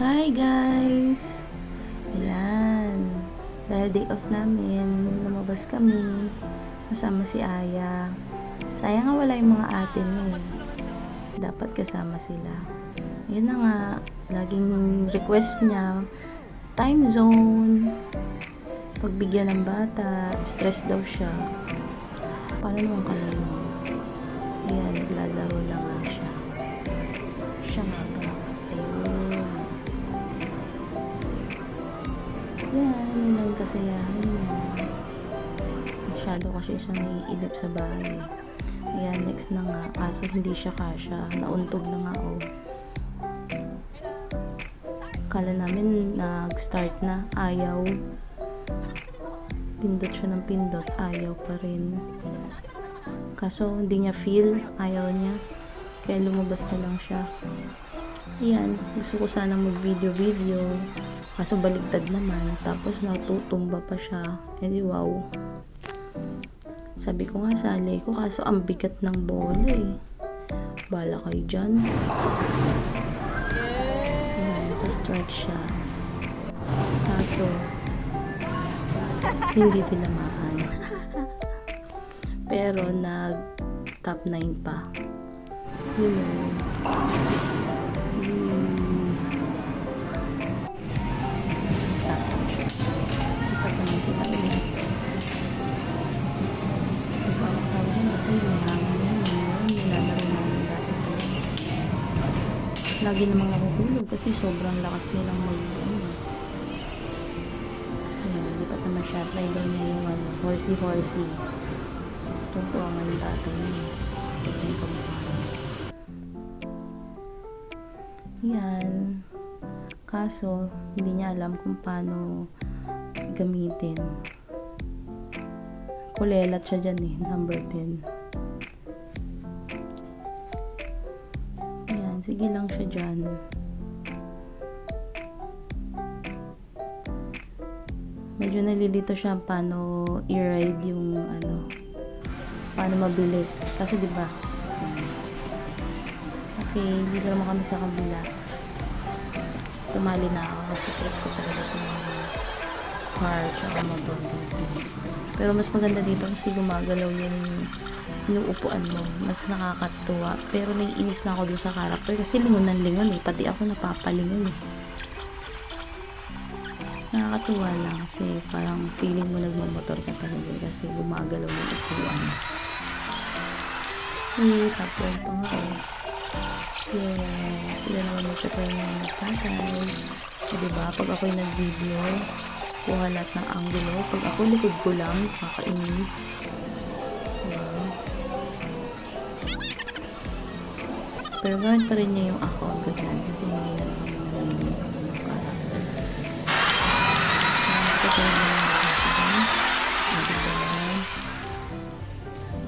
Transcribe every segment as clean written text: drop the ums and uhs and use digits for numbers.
Hi guys! Ayan. Dahil day off namin, lumabas kami. Kasama si Aya. Sayang nga wala yung mga ate niya eh. Dapat kasama sila. Yun na nga. Laging request niya. Time zone. Pagbigyan ng bata. Stress daw siya. Paano naman kami nun? Ayan, naglalaro lang nga siya. Siya nga ba? Ayun. Yan, yun lang kasiyahan niya. Masyado kasi siya naiilip sa bahay. Ayan, next na nga. Kaso hindi siya kasya. Nauntog na nga, oh. Kala namin nag-start na. Ayaw. Pindot siya ng pindot. Ayaw pa rin. Kaso hindi niya feel. Ayaw niya. Kaya lumabas na lang siya. Ayan, gusto ko sana mag-video. Kaso baligtad naman. Tapos natutumba pa siya. Eh di wow. Sabi ko nga sali ko. Kaso ang bigat ng bola eh. Bala kayo dyan. Ayan, naka-strike siya. Kaso hindi tinamaan. Pero nag top 9 pa. Yun yun. Lagi namang nakukulog kasi sobrang lakas nilang ayan, lipat naman siya. Try daw niya yung horsey. Tuntua nga yung tatay niya. Ito yung kamukha niya. Ayan. Kaso, hindi niya alam kung paano gamitin. Kulelat siya dyan eh, number 10. Sige lang siya dyan. Medyo nalilito siya paano i-ride yung paano mabilis. Kasi diba? Okay, dito naman kami sa kabila. Sumali na ako kasi trip ko talaga itong car tsaka motor dito. Pero mas maganda dito kasi gumagalaw yung upuan mo. Mas nakakatuwa. Pero naiinis na ako doon sa character kasi lingon eh. Pati ako napapalingon eh. Nakakatuwa lang kasi parang feeling mo nagmamotor ka talaga kasi gumagalaw yung upuan. Tapos pa nga eh. Yes. Sila naman magkatawa ng tatay. So, diba? Pag ako'y nag-video, kuha lahat ng angulo. Pag ako likod ko lang, kakainis. Pero gawin pa rin niya yung ako ganyan kasi hindi na naman yung character. So, kaya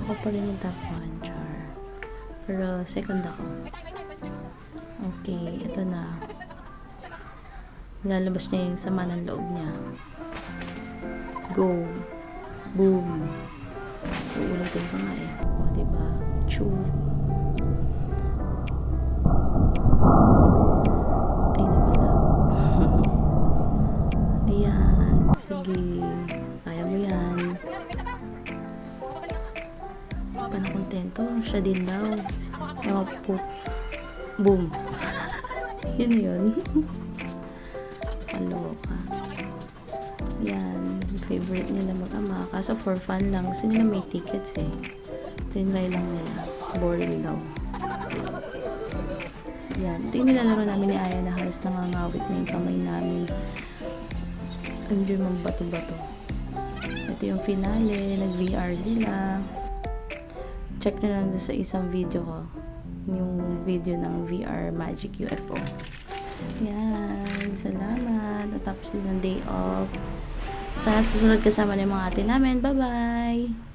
ako pa rin yung top 1 char. Pero second ako. Okay, ito na. Lalabas niya yung sama ng loob niya. Go. Boom. Uulitin ko nga eh. O, diba? Choo. Sige, kaya mo yan. Pa na kontento, siya din daw. Ewan po. Boom. Yun. Kaloka. Yan, favorite nila mag-ama. Kaso for fun lang. Gusto nila may tickets eh. Tinry lang nila. Boring daw. Yan. Ito yung nilalaro namin ni Aya na halos nangangawit na yung kamay namin. Enjoy mong bato-bato. Ito yung finale. Nag-VR sila. Check na lang sa isang video ko. Yung video ng VR Magic UFO. Yan. Salamat. Natapos din ng day off. Sa susunod kasama ng mga ate namin. Bye-bye!